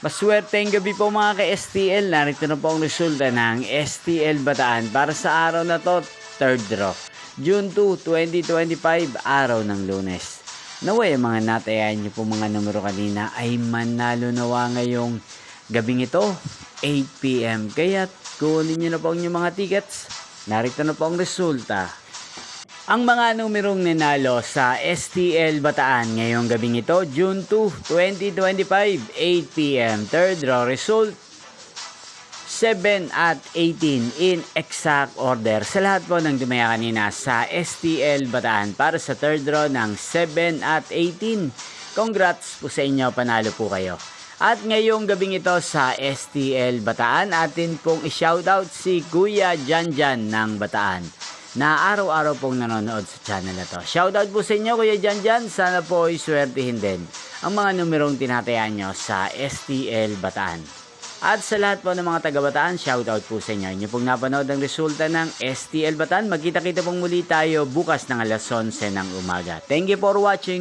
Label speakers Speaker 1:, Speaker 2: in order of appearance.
Speaker 1: Maswerteng gabi po mga ka-STL. Narito na po ang resulta ng STL Bataan para sa araw na to, 3rd draw. June 2, 2025, araw ng Lunes. Naway ang mga natayan niyo po mga numero kanina ay manalo nawa ngayong gabing ito, 8 PM. Kaya kunin niyo na po ang inyong mga tickets. Narito na po ang resulta. Ang mga numerong nanalo sa STL Bataan ngayong gabing ito, June 2, 2025, 8 PM. Third draw result, 7 at 18 in exact order. Sa lahat po ng dumaya kanina sa STL Bataan para sa third draw ng 7 at 18. Congrats po sa inyo, panalo po kayo. At ngayong gabing ito sa STL Bataan, atin pong i-shoutout si Kuya Janjan ng Bataan na araw-araw pong nanonood sa channel na to. Shoutout po sa inyo Kuya Janjan, sana po ay swertihin din ang mga numerong tinatayaan nyo sa STL Bataan. At sa lahat po ng mga taga-Bataan, shoutout po sa inyo. Inyo pong napanood ang resulta ng STL Bataan. Magkita-kita pong muli tayo bukas ng alas 11 ng umaga. Thank you for watching.